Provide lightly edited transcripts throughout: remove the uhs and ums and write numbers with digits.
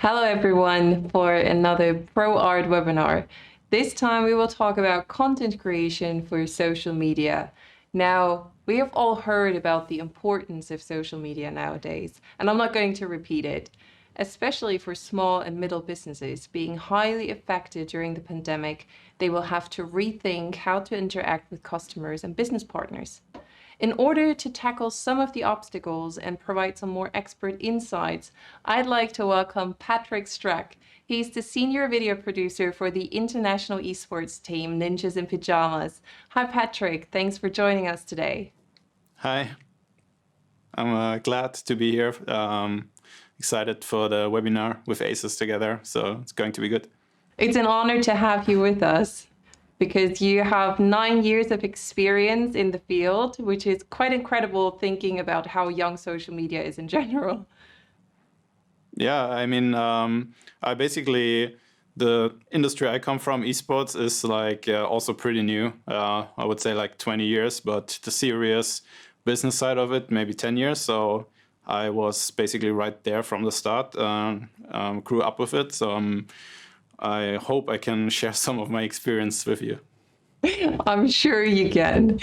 Hello everyone for another ProArt webinar. This time we will talk about content creation for social media. Now, we have all heard about the importance of social media nowadays, and I'm not going to repeat it, especially for small and middle businesses being highly affected during the pandemic. They will have to rethink how to interact with customers and business partners. In order to tackle some of the obstacles and provide some more expert insights, I'd like to welcome Patrick Strack. He's the senior video producer for the international esports team, Ninjas in Pyjamas. Hi, Patrick. Thanks for joining us today. Hi, I'm glad to be here. Excited for the webinar with ASUS together, so it's going to be good. It's an honor to have you with us because you have 9 years of experience in the field, which is quite incredible thinking about how young social media is in general. Yeah, I mean, the industry I come from, esports, is like also pretty new. I would say like 20 years, but the serious business side of it, maybe 10 years. So I was basically right there from the start, grew up with it. So I hope I can share some of my experience with you. I'm sure you can.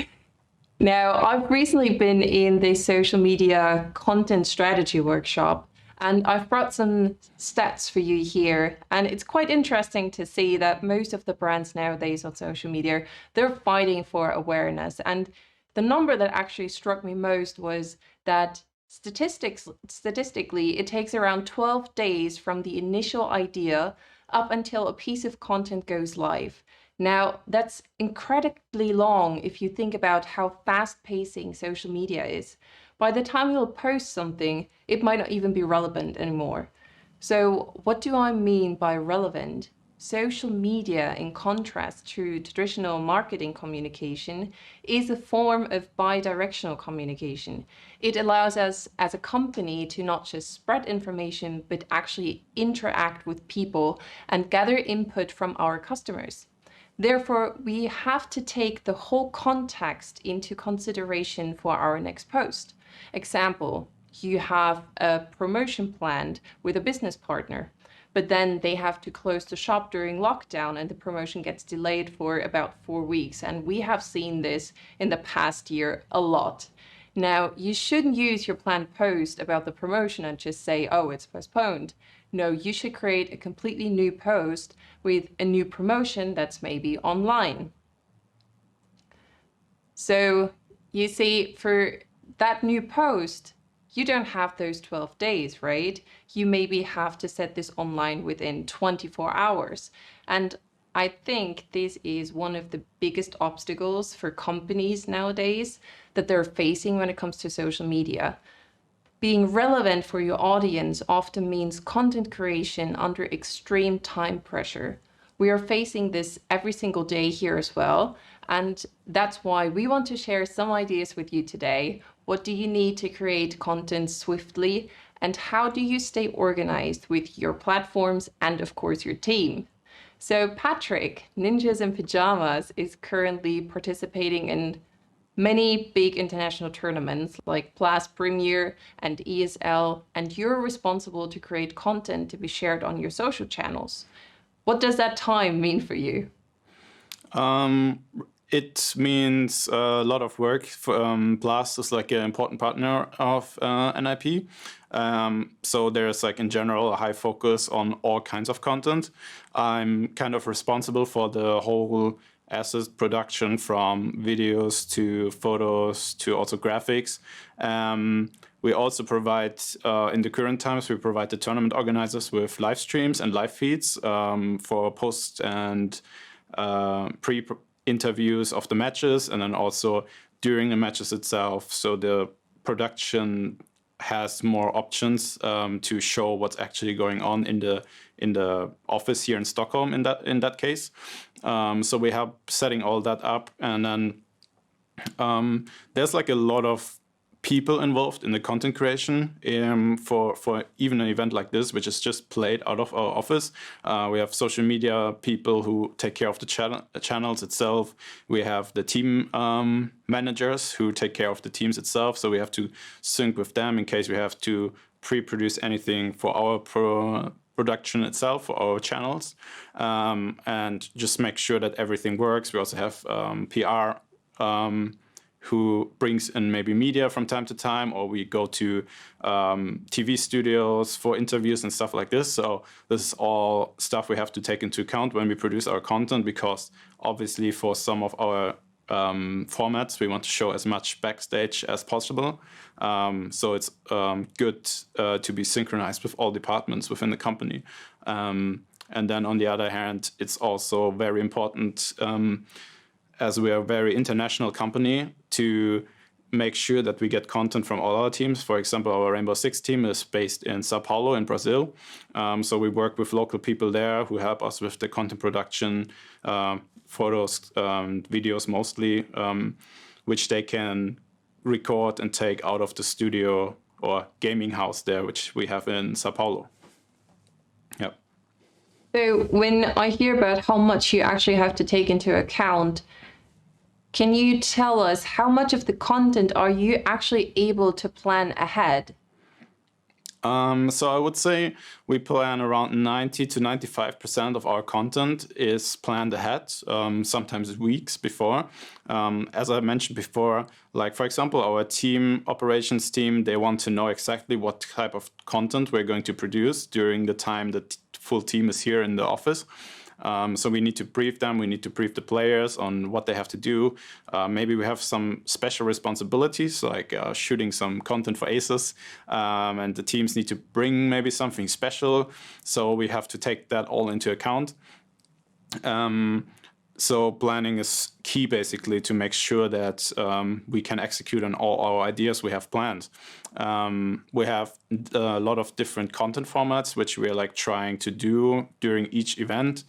Now, I've recently been in the social media content strategy workshop, and I've brought some stats for you here. And it's quite interesting to see that most of the brands nowadays on social media, they're fighting for awareness. And the number that actually struck me most was that statistically, it takes around 12 days from the initial idea up until a piece of content goes live. Now, that's incredibly long if you think about how fast-pacing social media is. By the time you'll post something, it might not even be relevant anymore. So what do I mean by relevant? Social media, in contrast to traditional marketing communication, is a form of bi-directional communication. It allows us as a company to not just spread information, but actually interact with people and gather input from our customers. Therefore, we have to take the whole context into consideration for our next post. Example, you have a promotion planned with a business partner, but then they have to close the shop during lockdown and the promotion gets delayed for about 4 weeks. And we have seen this in the past year a lot. Now, you shouldn't use your planned post about the promotion and just say, oh, it's postponed. No, you should create a completely new post with a new promotion that's maybe online. So you see, for that new post, you don't have those 12 days, right? You maybe have to set this online within 24 hours. And I think this is one of the biggest obstacles for companies nowadays that they're facing when it comes to social media. Being relevant for your audience often means content creation under extreme time pressure. We are facing this every single day here as well, and that's why we want to share some ideas with you today. What do you need to create content swiftly, and how do you stay organized with your platforms and, of course, your team? So Patrick, Ninjas in Pyjamas, is currently participating in many big international tournaments like Blast Premier and ESL, and you're responsible to create content to be shared on your social channels. What does that time mean for you? It means a lot of work. Blast is like an important partner of NiP. So there's like in general a high focus on all kinds of content. I'm kind of responsible for the whole asset production, from videos to photos to also graphics. We also provide, in the current times, we provide the tournament organizers with live streams and live feeds for post and pre-interviews of the matches, and then also during the matches itself. So the production has more options to show what's actually going on in the office here in Stockholm in that case. So we have setting all that up, and then there's like a lot of people involved in the content creation for even an event like this, which is just played out of our office. We have social media people who take care of the channels itself. We have the team managers who take care of the teams itself. So we have to sync with them in case we have to pre-produce anything for our production itself for our channels, and just make sure that everything works. We also have PR who brings in maybe media from time to time, or we go to TV studios for interviews and stuff like this. So this is all stuff we have to take into account when we produce our content, because obviously for some of our formats we want to show as much backstage as possible. So it's good to be synchronized with all departments within the company. And then on the other hand, it's also very important, as we are a very international company, to make sure that we get content from all our teams. For example, our Rainbow Six team is based in Sao Paulo in Brazil. So we work with local people there who help us with the content production, photos, videos mostly, which they can record and take out of the studio or gaming house there, which we have in Sao Paulo. Yep. So when I hear about how much you actually have to take into account, can you tell us how much of the content are you actually able to plan ahead? So I would say we plan around 90 to 95% of our content is planned ahead, sometimes weeks before. As I mentioned before, like for example, our operations team, they want to know exactly what type of content we're going to produce during the time the full team is here in the office. So we need to brief them, we need to brief the players on what they have to do. Maybe we have some special responsibilities, like shooting some content for ASUS, and the teams need to bring maybe something special. So we have to take that all into account. So planning is key, basically, to make sure that we can execute on all our ideas we have planned. We have a lot of different content formats, which we're like trying to do during each event.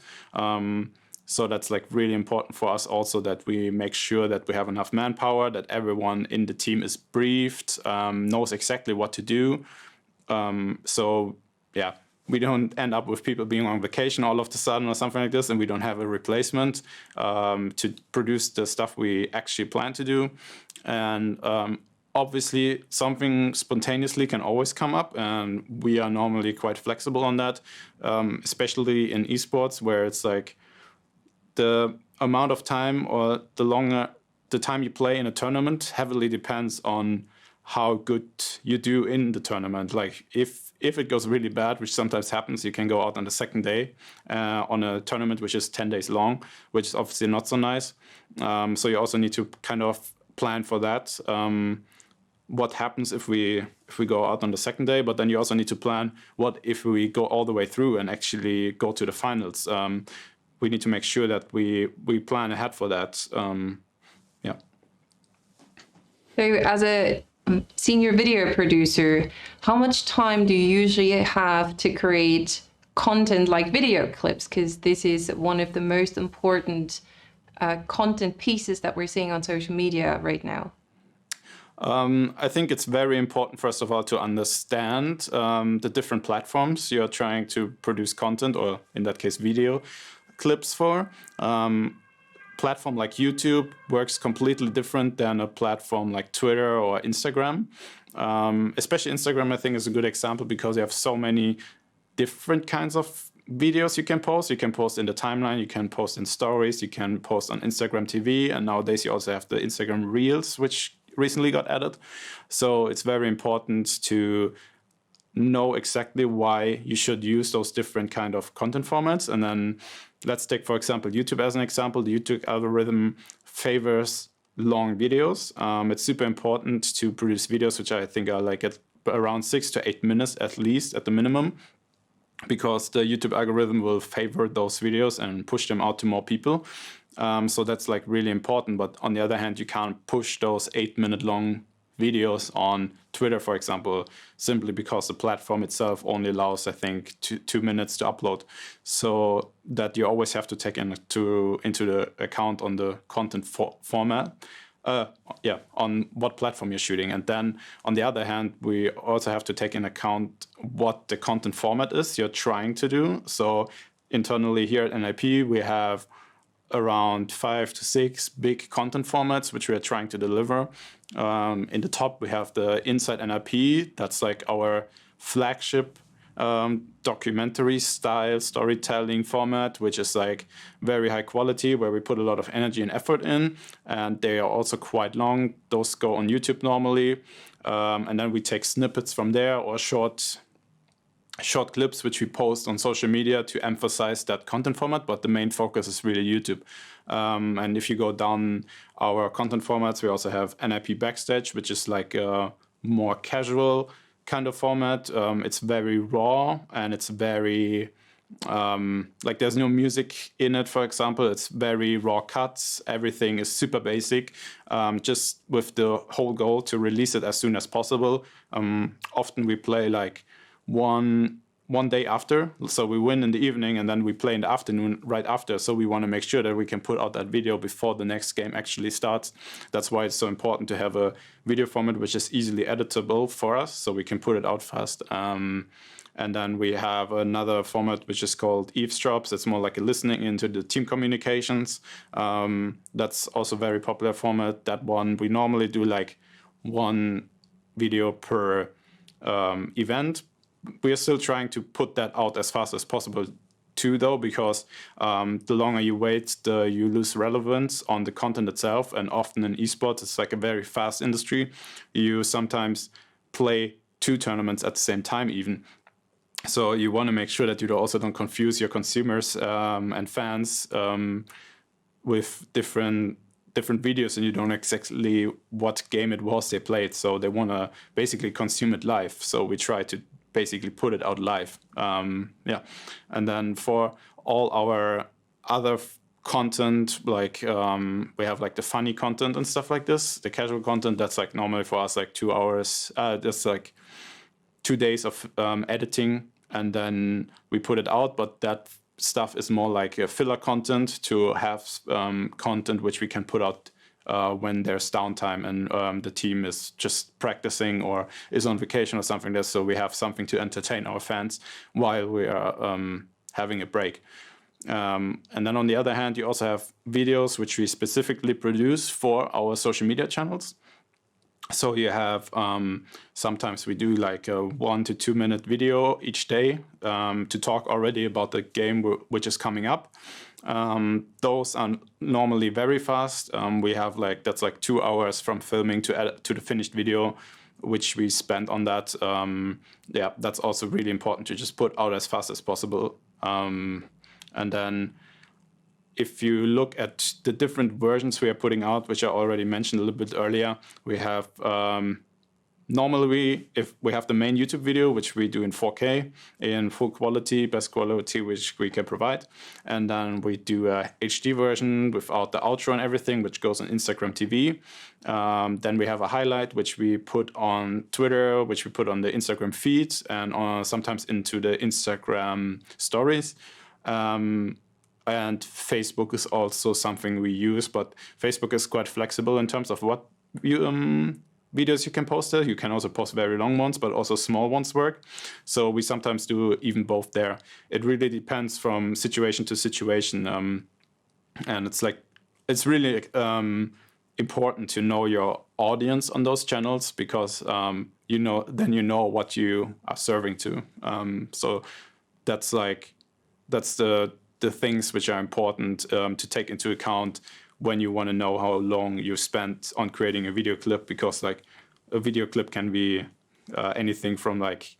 So that's like really important for us also, that we make sure that we have enough manpower, that everyone in the team is briefed, knows exactly what to do. So yeah, we don't end up with people being on vacation all of a sudden or something like this, and we don't have a replacement to produce the stuff we actually plan to do. And obviously, something spontaneously can always come up, and we are normally quite flexible on that, especially in esports, where it's like the amount of time or the time you play in a tournament heavily depends on how good you do in the tournament. Like if it goes really bad, which sometimes happens, you can go out on the second day on a tournament which is 10 days long, which is obviously not so nice. So you also need to kind of plan for that. What happens if we go out on the second day, but then you also need to plan what if we go all the way through and actually go to the finals. We need to make sure that we plan ahead for that. Yeah. So as a senior video producer, how much time do you usually have to create content like video clips? Because this is one of the most important content pieces that we're seeing on social media right now. I think it's very important, first of all, to understand the different platforms you're trying to produce content, or in that case, video clips for. Platform like YouTube works completely different than a platform like Twitter or Instagram. Especially Instagram, I think, is a good example, because you have so many different kinds of videos you can post. You can post in the timeline, you can post in stories, you can post on Instagram TV, and nowadays you also have the Instagram Reels, which recently got added. So it's very important to know exactly why you should use those different kind of content formats. And then let's take, for example, YouTube as an example. The YouTube algorithm favors long videos. It's super important to produce videos which I think are like at around 6 to 8 minutes at least, at the minimum, because the YouTube algorithm will favor those videos and push them out to more people. So that's like really important. But on the other hand, you can't push those 8-minute long videos on Twitter, for example, simply because the platform itself only allows, I think, 2 minutes to upload. So that you always have to take into the account on the content format. On what platform you're shooting. And then on the other hand, we also have to take into account what the content format is you're trying to do. So internally here at NiP, we have around 5 to 6 big content formats which we are trying to deliver. In the top, we have the Inside NiP. That's like our flagship documentary style storytelling format, which is like very high quality, where we put a lot of energy and effort in, and they are also quite long. Those go on YouTube normally, and then we take snippets from there or short clips which we post on social media to emphasize that content format, but the main focus is really YouTube. And if you go down our content formats, we also have NiP Backstage, which is like a more casual kind of format. It's very raw and it's very like there's no music in it, for example. It's very raw cuts. Everything is super basic, just with the whole goal to release it as soon as possible. Often we play like one day after, so we win in the evening and then we play in the afternoon right after. So we want to make sure that we can put out that video before the next game actually starts. That's why it's so important to have a video format which is easily editable for us, so we can put it out fast. And then we have another format which is called Eavesdrops. It's more like a listening into the team communications. That's also a very popular format. That one we normally do like one video per event. We are still trying to put that out as fast as possible too, though, because the longer you wait, you lose relevance on the content itself. And often in esports, it's like a very fast industry. You sometimes play 2 tournaments at the same time even. So you want to make sure that you also don't confuse your consumers and fans with different videos, and you don't know exactly what game it was they played. So they want to basically consume it live. So we try to basically put it out live. Yeah. And then for all our other content, like we have like the funny content and stuff like this, the casual content, that's like normally for us like 2 hours. That's like 2 days of editing, and then we put it out. But that stuff is more like a filler content to have content which we can put out when there's downtime and the team is just practicing or is on vacation or something like this. So we have something to entertain our fans while we are having a break. And then on the other hand, you also have videos which we specifically produce for our social media channels. So you have sometimes we do like a 1 to 2 minute video each day to talk already about the game which is coming up. Those are normally very fast. We have like that's like 2 hours from filming to the finished video, which we spend on that. Yeah, that's also really important to just put out as fast as possible. And then if you look at the different versions we are putting out, which I already mentioned a little bit earlier, we have normally if we have the main YouTube video, which we do in 4K in full quality, best quality which we can provide, and then we do a HD version without the outro and everything, which goes on Instagram TV. Then we have a highlight which we put on Twitter, which we put on the Instagram feed, and sometimes into the Instagram stories. And Facebook is also something we use, but Facebook is quite flexible in terms of what videos you can post there. You can also post very long ones, but also small ones work. So we sometimes do even both there. It really depends from situation to situation. And it's really important to know your audience on those channels, because you know what you are serving to. So that's the things which are important to take into account when you want to know how long you spent on creating a video clip, because like a video clip can be anything from like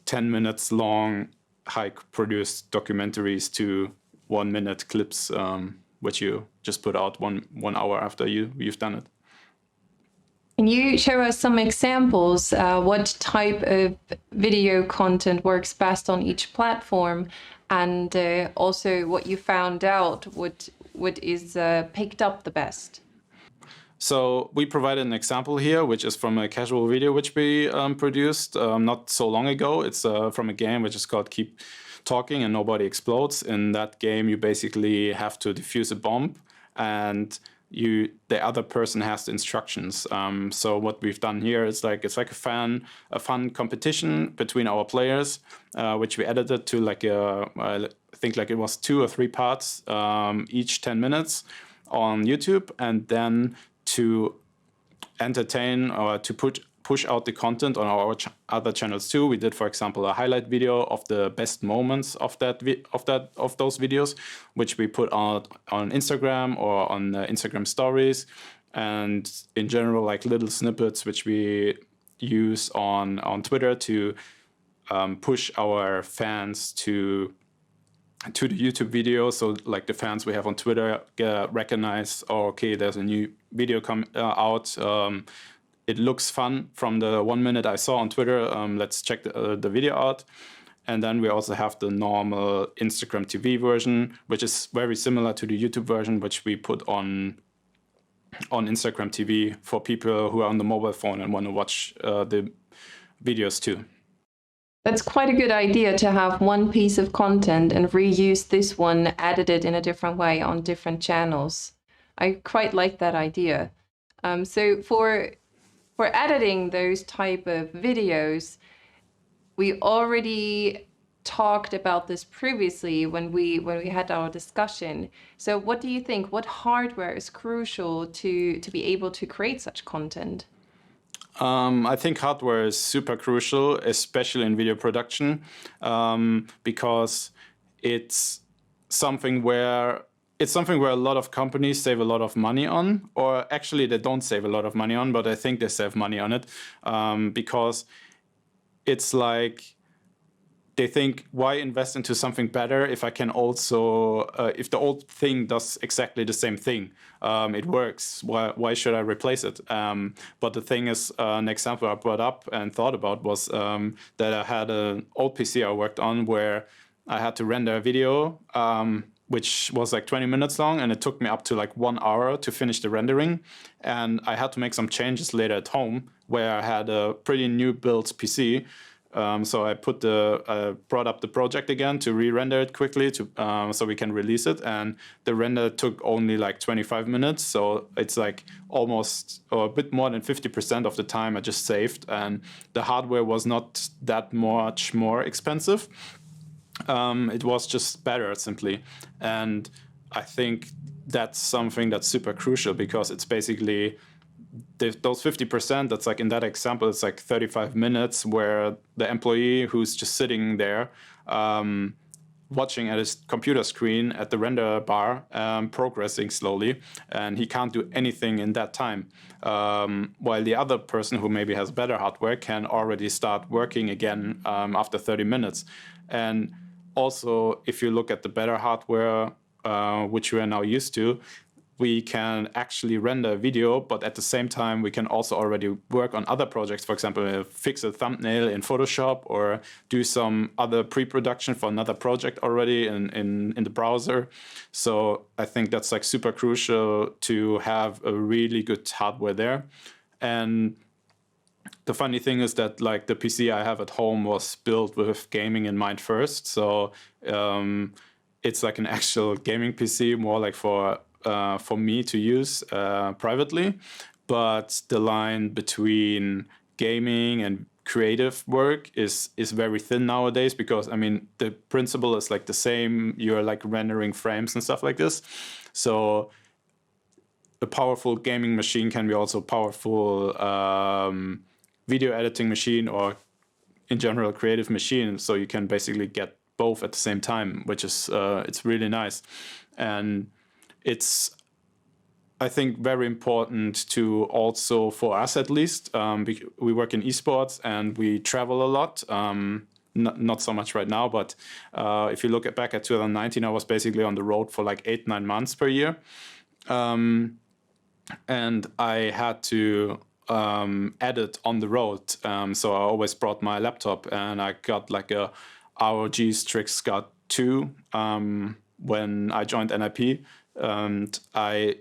10 minutes long, high produced documentaries to 1 minute clips, which you just put out one hour after you've done it. Can you show us some examples? What type of video content works best on each platform? And also what you found out, what is picked up the best? So we provided an example here, which is from a casual video which we produced not so long ago. It's from a game which is called Keep Talking and Nobody Explodes. In that game, you basically have to defuse a bomb, and the other person has the instructions. So what we've done here is it's like a fun competition between our players, which we edited to I think like it was 2 or 3 parts, each 10 minutes on YouTube, and then to entertain or to put push out the content on our other channels too. We did, for example, a highlight video of the best moments of those videos, which we put out on Instagram or on Instagram stories, and in general, like little snippets which we use on Twitter to push our fans to the YouTube video. So like the fans we have on Twitter recognize, oh, okay, there's a new video out. It looks fun from the 1 minute I saw on Twitter. Let's check the video out. And then we also have the normal Instagram TV version, which is very similar to the YouTube version, which we put on Instagram TV for people who are on the mobile phone and want to watch the videos too. That's quite a good idea to have one piece of content and reuse this one, edit it in a different way on different channels. I quite like that idea. So for editing those type of videos, we already talked about this previously when we had our discussion. So what do you think? What hardware is crucial to be able to create such content? I think hardware is super crucial, especially in video production, because it's something where a lot of companies save a lot of money on, or actually they don't save a lot of money on, but I think they save money on it, because it's like they think, why invest into something better if I can also, if the old thing does exactly the same thing, it works, why should I replace it? But the thing is, an example I brought up and thought about was that I had an old PC I worked on where I had to render a video, which was like 20 minutes long, and it took me up to like 1 hour to finish the rendering. And I had to make some changes later at home where I had a pretty new built PC. So I brought up the project again to re-render it quickly so we can release it, and the render took only like 25 minutes. So it's like almost or a bit more than 50% of the time I just saved, and the hardware was not that much more expensive. It was just better simply, and I think that's something that's super crucial because it's basically those 50%, that's like in that example, it's like 35 minutes where the employee who's just sitting there watching at his computer screen at the render bar, progressing slowly, and he can't do anything in that time. While the other person who maybe has better hardware can already start working again after 30 minutes. And also, if you look at the better hardware, which we are now used to, we can actually render a video, but at the same time, we can also already work on other projects. For example, fix a thumbnail in Photoshop or do some other pre-production for another project already in the browser. So I think that's like super crucial to have a really good hardware there. And the funny thing is that like the PC I have at home was built with gaming in mind first. So it's like an actual gaming PC, more like for me to use privately, but the line between gaming and creative work is very thin nowadays, because I mean the principle is like the same. You're like rendering frames and stuff like this. So a powerful gaming machine can be also a powerful video editing machine, or in general creative machine. So you can basically get both at the same time, which is it's really nice. And it's, I think, very important to also, for us at least, we work in esports and we travel a lot. Not so much right now, but if you look back at 2019, I was basically on the road for like 8-9 months per year. And I had to edit on the road. So I always brought my laptop, and I got like a ROG Strack 2 when I joined NiP. And I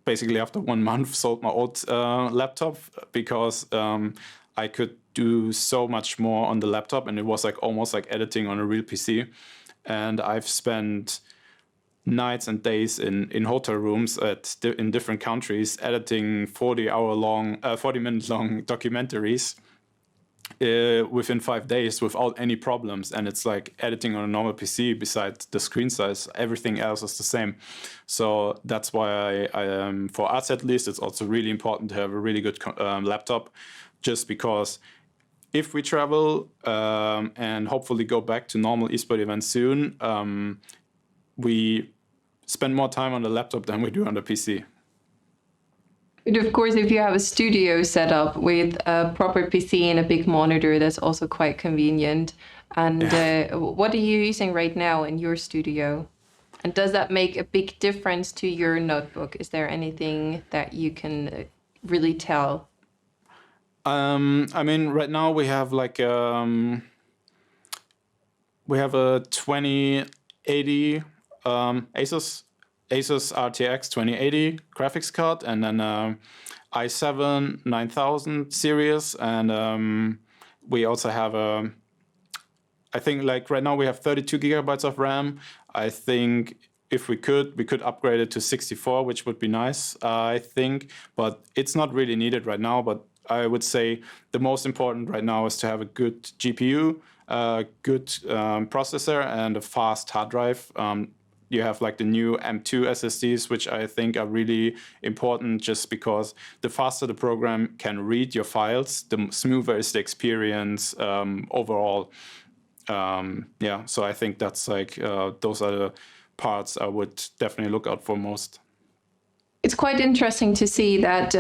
basically after 1 month sold my old laptop because I could do so much more on the laptop, and it was like almost like editing on a real PC. And I've spent nights and days in hotel rooms in different countries editing 40-minute long documentaries within 5 days without any problems. And it's like editing on a normal PC. Besides the screen size, everything else is the same. So that's why I for us at least, it's also really important to have a really good laptop just because if we travel and hopefully go back to normal esports events soon, we spend more time on the laptop than we do on the PC. But of course, if you have a studio set up with a proper PC and a big monitor, that's also quite convenient. And what are you using right now in your studio? And does that make a big difference to your notebook? Is there anything that you can really tell? I mean, right now we have like we have a 2080 ASUS RTX 2080 graphics card, and then i7 9000 series, and we also have a. I think like right now we have 32 gigabytes of RAM. I think if we could upgrade it to 64, which would be nice, I think, but it's not really needed right now. But I would say the most important right now is to have a good GPU, a good processor, and a fast hard drive. You have like the new M2 SSDs, which I think are really important just because the faster the program can read your files, the smoother is the experience overall. Yeah, so I think that's like those are the parts I would definitely look out for most. It's quite interesting to see that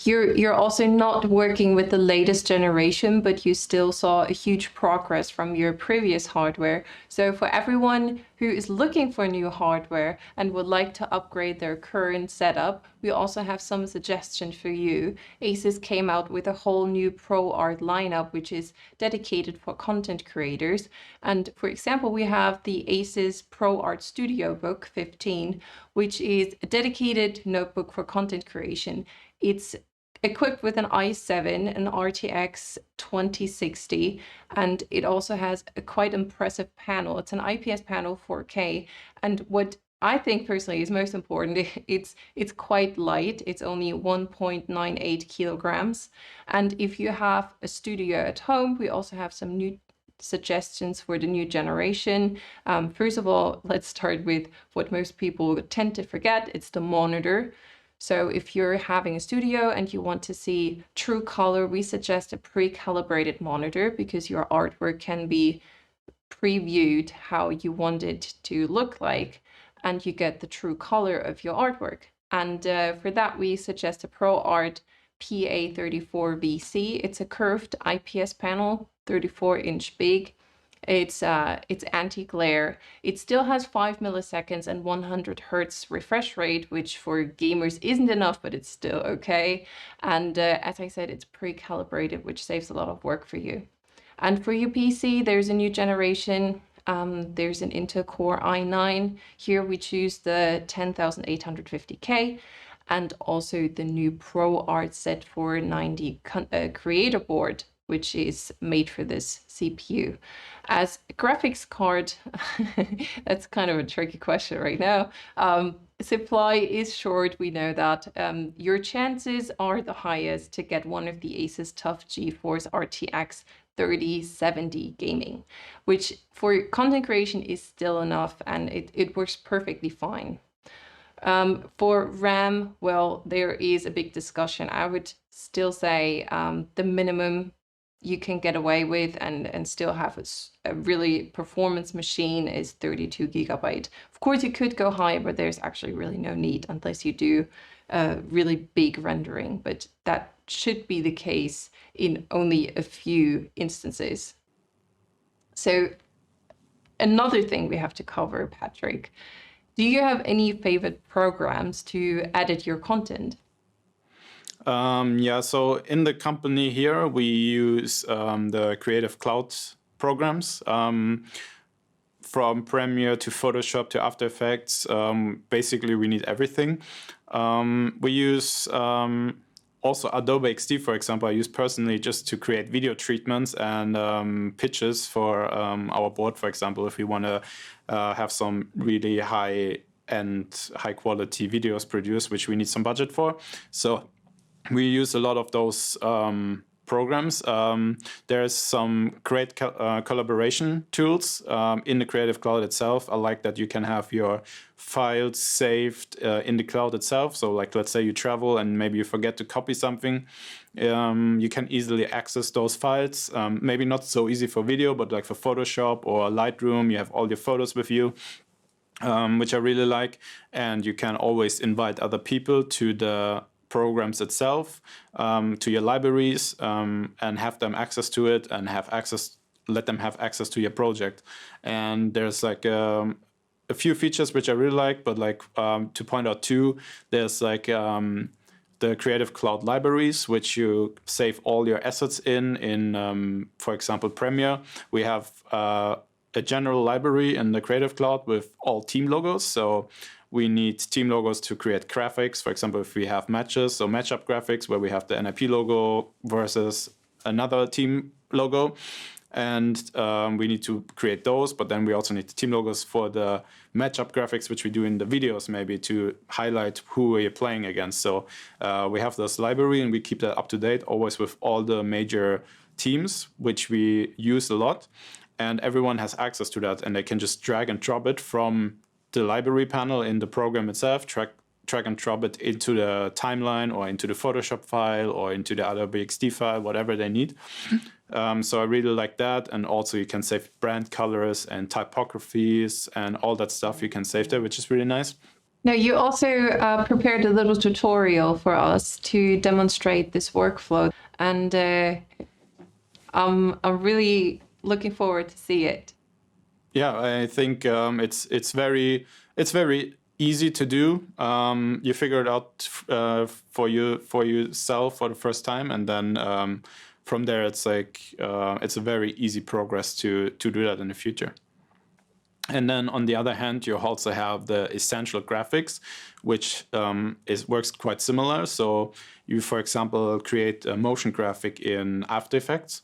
you're also not working with the latest generation, but you still saw a huge progress from your previous hardware. So for everyone who is looking for new hardware and would like to upgrade their current setup, we also have some suggestions for you. ASUS came out with a whole new ProArt lineup, which is dedicated for content creators. And for example, we have the ASUS ProArt Studio Book 15, which is a dedicated notebook for content creation. It's equipped with an i7, an RTX 2060, and it also has a quite impressive panel. It's an IPS panel 4K, and what I think personally is most important, it's quite light. It's only 1.98 kilograms. And if you have a studio at home, we also have some new suggestions for the new generation. First of all, let's start with what most people tend to forget. It's the monitor. So if you're having a studio and you want to see true color, we suggest a pre-calibrated monitor because your artwork can be previewed how you want it to look like, and you get the true color of your artwork. And for that, we suggest a ProArt PA34VC. It's a curved IPS panel, 34-inch big. It's anti-glare. It still has 5 milliseconds and 100 hertz refresh rate, which for gamers isn't enough, but it's still okay. And as I said, it's pre-calibrated, which saves a lot of work for you. And for your PC, there's a new generation. There's an Intel Core i9. Here we choose the 10850K. And also the new ProArt Z490 creator board, which is made for this CPU. As a graphics card, that's kind of a tricky question right now. Supply is short, we know that. Your chances are the highest to get one of the ASUS TUF GeForce RTX 3070 gaming, which for content creation is still enough, and it works perfectly fine. For RAM, well, there is a big discussion. I would still say the minimum you can get away with and still have a really performance machine is 32 gigabyte. Of course, you could go higher, but there's actually really no need unless you do really big rendering. But that should be the case in only a few instances. So another thing we have to cover, Patrick, do you have any favorite programs to edit your content? Yeah, so in the company here, we use the Creative Cloud programs from Premiere to Photoshop to After Effects. Basically, we need everything. We use also Adobe XD, for example, I use personally just to create video treatments and pitches for our board, for example, if we want to have some really high-end, high-quality videos produced, which we need some budget for. So we use a lot of those programs. There's some great collaboration tools in the Creative Cloud itself. I like that you can have your files saved in the cloud itself. So like, let's say you travel and maybe you forget to copy something. You can easily access those files. Maybe not so easy for video, but like for Photoshop or Lightroom, you have all your photos with you. Which I really like, and you can always invite other people to the programs itself, to your libraries, and have them access to it, and let them have access to your project. And there's like a few features which I really like, but like to point out two, there's like the Creative Cloud libraries, which you save all your assets in for example, Premiere. We have a general library in the Creative Cloud with all team logos. So we need team logos to create graphics. For example, if we have matches, so matchup graphics where we have the NiP logo versus another team logo. And we need to create those, but then we also need the team logos for the matchup graphics, which we do in the videos maybe to highlight who we're playing against. So we have this library and we keep that up to date, always with all the major teams, which we use a lot. And everyone has access to that, and they can just drag and drop it from the library panel in the program itself, drag and drop it into the timeline or into the Photoshop file or into the other BXD file, whatever they need. So I really like that. And also you can save brand colors and typographies and all that stuff you can save there, which is really nice. Now, you also prepared a little tutorial for us to demonstrate this workflow, and I'm really looking forward to see it. Yeah, I think it's very easy to do. You figure it out for yourself for the first time, and then from there it's like it's a very easy progress to do that in the future. And then on the other hand, you also have the essential graphics, which works quite similar. So you, for example, create a motion graphic in After Effects.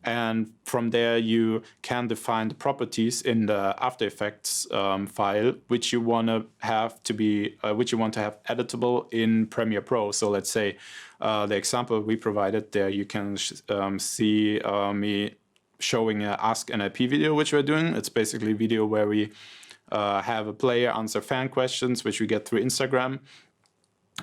And from there, you can define the properties in the After Effects file, which you want to have editable in Premiere Pro. So let's say the example we provided there, you can see me showing a Ask NiP video, which we're doing. It's basically a video where we have a player answer fan questions, which we get through Instagram.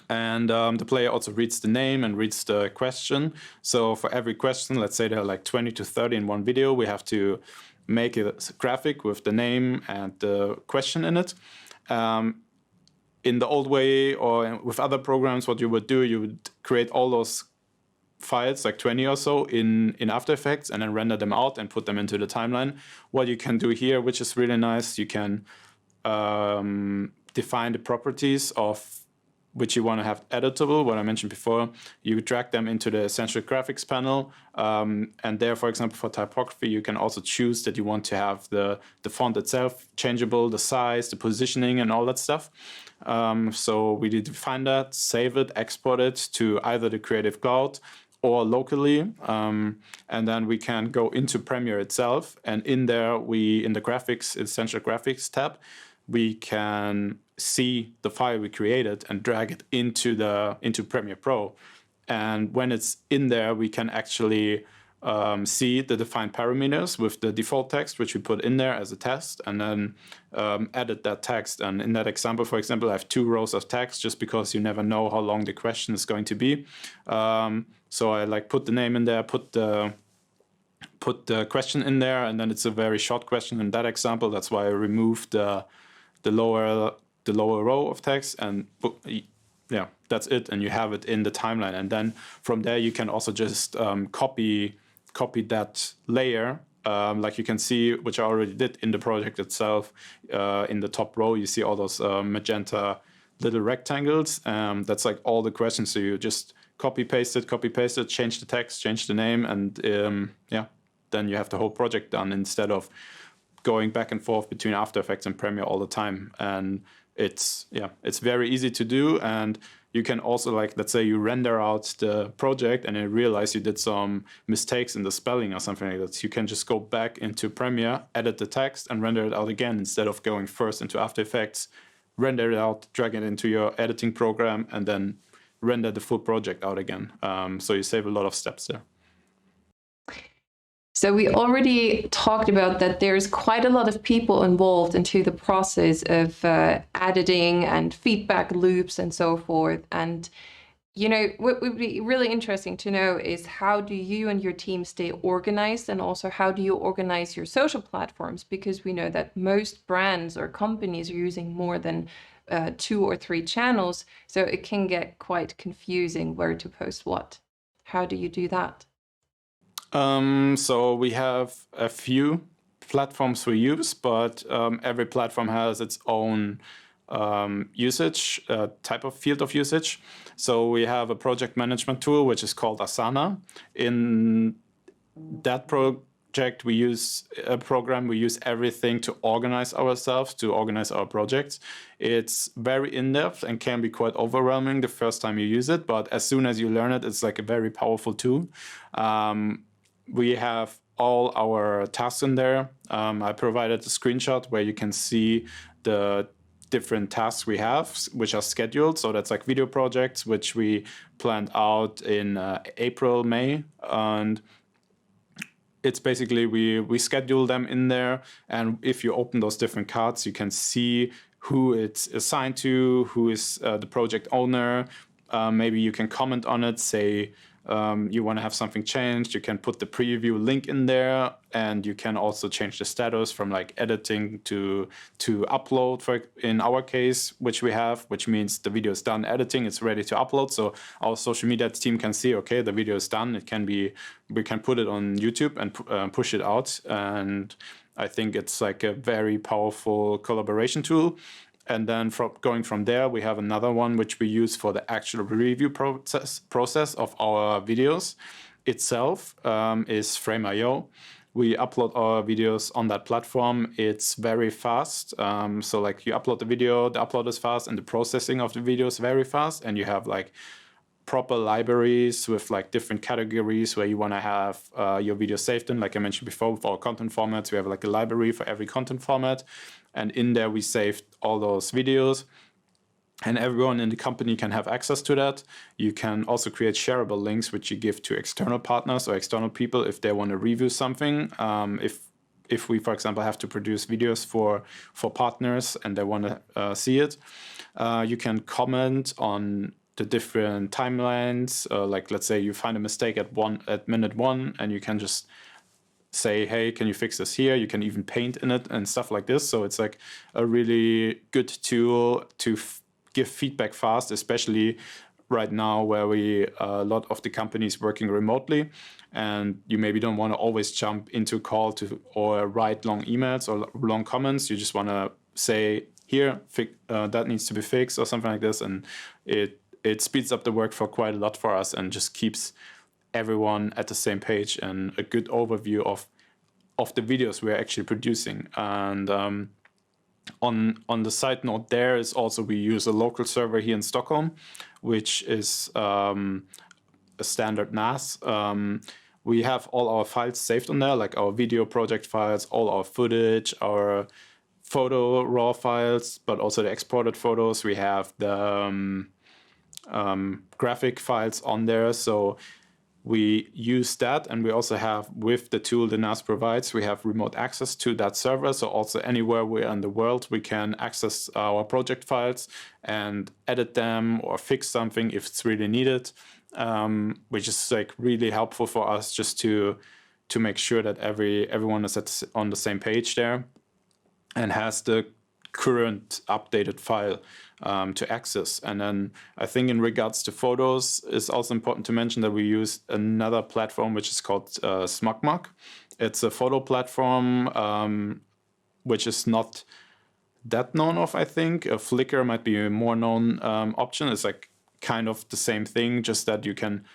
And the player also reads the name and reads the question. So for every question, let's say there are like 20 to 30 in one video, we have to make a graphic with the name and the question in it. In the old way or with other programs, what you would do, you would create all those files, like 20 or so, in After Effects and then render them out and put them into the timeline. What you can do here, which is really nice, you can define the properties of which you want to have editable, what I mentioned before. You drag them into the Essential Graphics panel. And there, for example, for typography, you can also choose that you want to have the font itself changeable, the size, the positioning, and all that stuff. So we define that, save it, export it to either the Creative Cloud or locally. And then we can go into Premiere itself. And in there, in the graphics, Essential Graphics tab, we can see the file we created and drag it into Premiere Pro. And when it's in there, we can actually see the defined parameters with the default text, which we put in there as a test, and then edit that text. And in that example, for example, I have 2 rows of text just because you never know how long the question is going to be. So I like put the name in there, put the question in there, and then it's a very short question in that example. That's why I removed the lower row of text, and yeah, that's it. And you have it in the timeline. And then from there, you can also just copy that layer. Like you can see, which I already did in the project itself. In the top row, you see all those magenta little rectangles. That's like all the questions. So you just copy paste it, change the text, change the name, and yeah, then you have the whole project done instead of going back and forth between After Effects and Premiere all the time. And it's very easy to do. And you can also, like, let's say you render out the project and you realize you did some mistakes in the spelling or something like that. You can just go back into Premiere, edit the text, and render it out again instead of going first into After Effects, render it out, drag it into your editing program, and then render the full project out again. So you save a lot of steps there. So we already talked about that there's quite a lot of people involved into the process of editing and feedback loops and so forth. And, what would be really interesting to know is how do you and your team stay organized, and also how do you organize your social platforms? Because we know that most brands or companies are using more than 2 or 3 channels. So it can get quite confusing where to post what. How do you do that? So we have a few platforms we use, but every platform has its own usage, type of field of usage. So we have a project management tool, which is called Asana. In that project, we use a program, we use everything to organize ourselves, to organize our projects. It's very in-depth and can be quite overwhelming the first time you use it, but as soon as you learn it, it's like a very powerful tool. We have all our tasks in there. I provided a screenshot where you can see the different tasks we have, which are scheduled. So that's like video projects, which we planned out in April, May. And it's basically, we schedule them in there. And if you open those different cards, you can see who it's assigned to, who is the project owner. Maybe you can comment on it, say, you want to have something changed, you can put the preview link in there, and you can also change the status from like editing to upload, for in our case, which we have, which means the video is done editing, it's ready to upload. So our social media team can see, okay, the video is done. It can be, we can put it on YouTube and push it out. And I think it's like a very powerful collaboration tool. And then going from there, we have another one which we use for the actual review process of our videos itself, is Frame.io. We upload our videos on that platform. It's very fast. So like you upload the video, the upload is fast, and the processing of the video is very fast. And you have like proper libraries with like different categories where you want to have your video saved in. Like I mentioned before, with our content formats, we have like a library for every content format. And in there, we saved all those videos. And everyone in the company can have access to that. You can also create shareable links, which you give to external partners or external people if they want to review something. If we, for example, have to produce videos for partners and they want to see it, you can comment on the different timelines. Like let's say you find a mistake at minute 1, and you can just say, hey, can you fix this here? You can even paint in it and stuff like this. So it's like a really good tool to give feedback fast, especially right now where a lot of the companies working remotely, and you maybe don't want to always jump into a call or write long emails or long comments. You just want to say, here, that needs to be fixed or something like this. And it speeds up the work for quite a lot for us and just keeps everyone at the same page and a good overview of the videos we're actually producing. And on the side note, there is also, we use a local server here in Stockholm, which is a standard NAS. We have all our files saved on there, like our video project files, all our footage, our photo raw files, but also the exported photos. We have the graphic files on there. So we use that, and we also have, with the tool the NAS provides, we have remote access to that server. So also anywhere we're in the world, we can access our project files and edit them or fix something if it's really needed, which is like really helpful for us just to make sure that everyone is on the same page there and has the current updated file to access. And then I think in regards to photos, it's also important to mention that we use another platform which is called SmugMug. It's a photo platform which is not that known of, I think. Flickr might be a more known option. It's like kind of the same thing, just that you can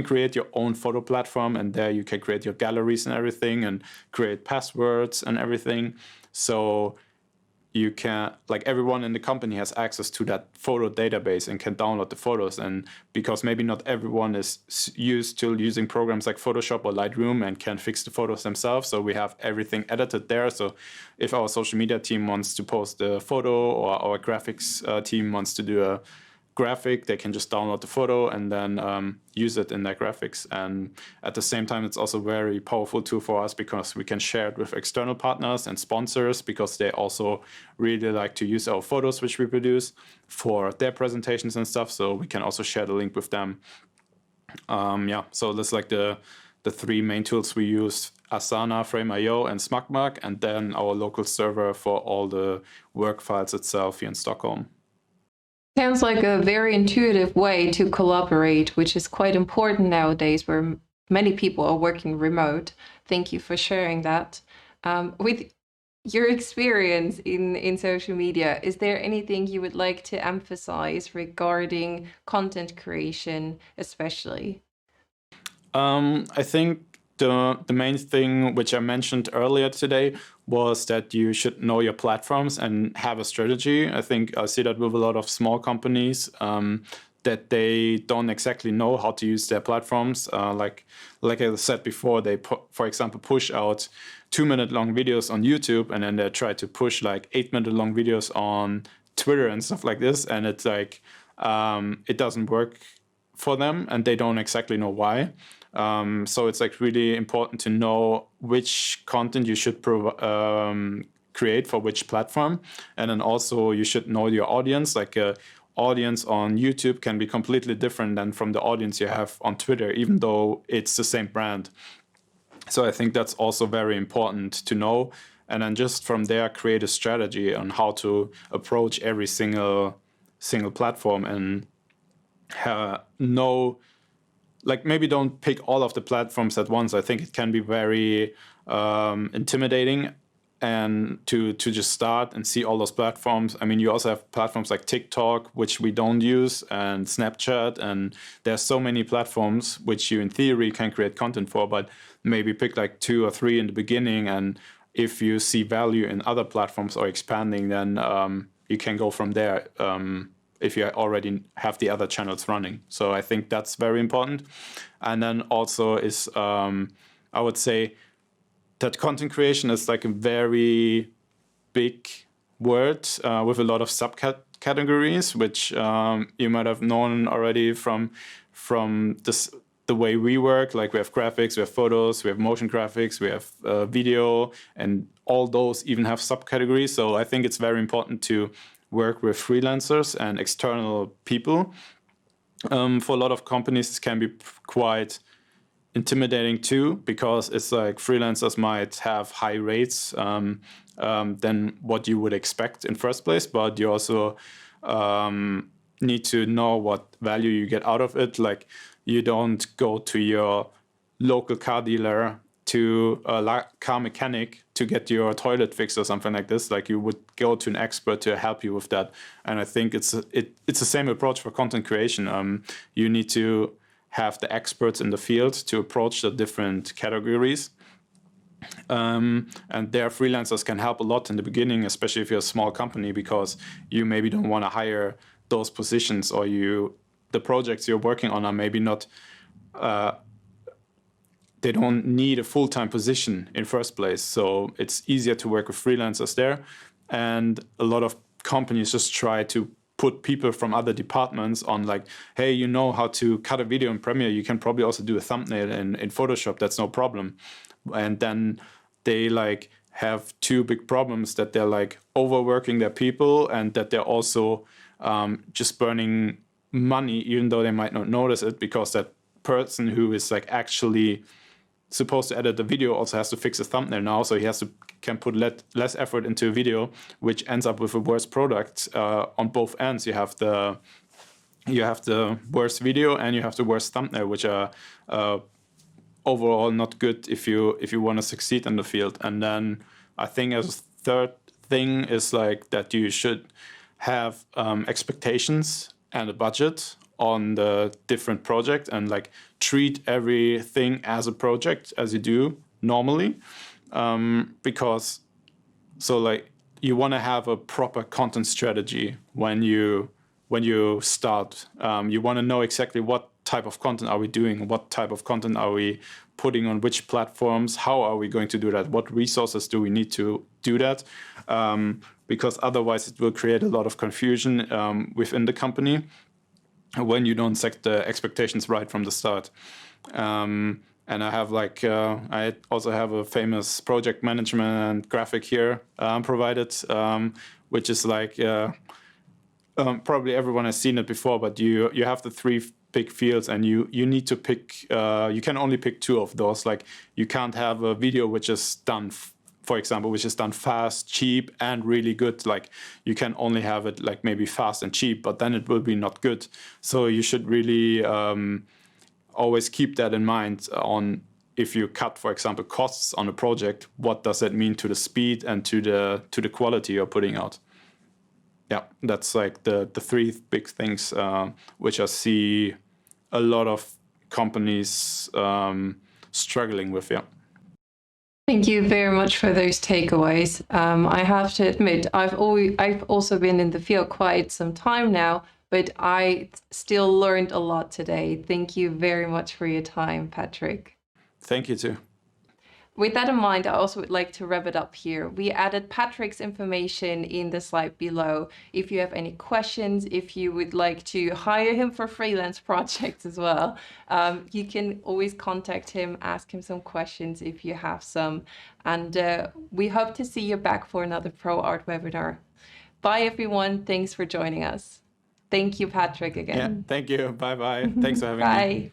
create your own photo platform, and there you can create your galleries and everything and create passwords and everything. So you can, like, everyone in the company has access to that photo database and can download the photos. And because maybe not everyone is used to using programs like Photoshop or Lightroom and can fix the photos themselves, so we have everything edited there. So if our social media team wants to post a photo, or our graphics team wants to do graphic, they can just download the photo and then use it in their graphics. And at the same time, it's also a very powerful tool for us because we can share it with external partners and sponsors, because they also really like to use our photos which we produce for their presentations and stuff. So we can also share the link with them. Yeah, so that's like the three main tools we use: Asana, Frame.io, and SmugMug, and then our local server for all the work files itself here in Stockholm. Sounds like a very intuitive way to collaborate, which is quite important nowadays where many people are working remote. Thank you for sharing that. With your experience in social media, is there anything you would like to emphasize regarding content creation, especially? I think the main thing which I mentioned earlier today was that you should know your platforms and have a strategy. I think I see that with a lot of small companies, that they don't exactly know how to use their platforms. Like I said before, they for example push out 2-minute long videos on YouTube, and then they try to push like 8-minute long videos on Twitter and stuff like this, and it's like it doesn't work for them, and they don't exactly know why. So it's like really important to know which content you should create for which platform, and then also you should know your audience. Like a audience on YouTube can be completely different than from the audience you have on Twitter, even though it's the same brand. So I think that's also very important to know, and then just from there create a strategy on how to approach every single platform, and know, like, maybe don't pick all of the platforms at once. I think it can be very intimidating, and to just start and see all those platforms. I mean, you also have platforms like TikTok, which we don't use, and Snapchat, and there's so many platforms which you in theory can create content for, but maybe pick like 2 or 3 in the beginning, and if you see value in other platforms or expanding, then you can go from there. If you already have the other channels running. So I think that's very important. And then also is, I would say that content creation is like a very big word with a lot of subcategories, which you might have known already from the way we work. Like we have graphics, we have photos, we have motion graphics, we have video, and all those even have subcategories. So I think it's very important to work with freelancers and external people. For a lot of companies, this can be quite intimidating too, because it's like freelancers might have high rates than what you would expect in first place, but you also need to know what value you get out of it. Like you don't go to your local car dealer, to a car mechanic to get your toilet fixed or something like this. Like you would go to an expert to help you with that. And I think it's the same approach for content creation. You need to have the experts in the field to approach the different categories. And their freelancers can help a lot in the beginning, especially if you're a small company, because you maybe don't want to hire those positions, or the projects you're working on are maybe not they don't need a full-time position in first place. So it's easier to work with freelancers there. And a lot of companies just try to put people from other departments on, like, hey, you know how to cut a video in Premiere, you can probably also do a thumbnail in Photoshop, that's no problem. And then they like have 2 big problems, that they're like overworking their people, and that they're also just burning money, even though they might not notice it, because that person who is like actually supposed to edit the video also has to fix a thumbnail now, so he can put less effort into a video, which ends up with a worse product on both ends. You have the worst video and you have the worst thumbnail, which are overall not good if you want to succeed in the field. And then I think as a third thing is like that you should have expectations and a budget on the different project, and like treat everything as a project as you do normally, because so like you want to have a proper content strategy when you start. You want to know exactly what type of content are we doing, what type of content are we putting on which platforms, how are we going to do that, what resources do we need to do that, because otherwise it will create a lot of confusion within the company. when you don't set the expectations right from the start. And I have I also have a famous project management graphic here provided, which is probably everyone has seen it before, but you have the three big fields, and you need to pick. You can only pick two of those. Like, you can't have a video which is done, for example, which is done fast, cheap, and really good. Like, you can only have it like maybe fast and cheap, but then it will be not good. So you should really always keep that in mind on, if you cut, for example, costs on a project, what does that mean to the speed and to the quality you're putting out? Yeah, that's like the three big things which I see a lot of companies struggling with. Yeah. Thank you very much for those takeaways. I have to admit, I've also been in the field quite some time now, but I still learned a lot today. Thank you very much for your time, Patrick. Thank you too. With that in mind, I also would like to wrap it up here. We added Patrick's information in the slide below. If you have any questions, if you would like to hire him for freelance projects as well, you can always contact him, ask him some questions if you have some. And we hope to see you back for another ProArt webinar. Bye, everyone. Thanks for joining us. Thank you, Patrick, again. Yeah, thank you. Bye-bye. Thanks for having me. Bye.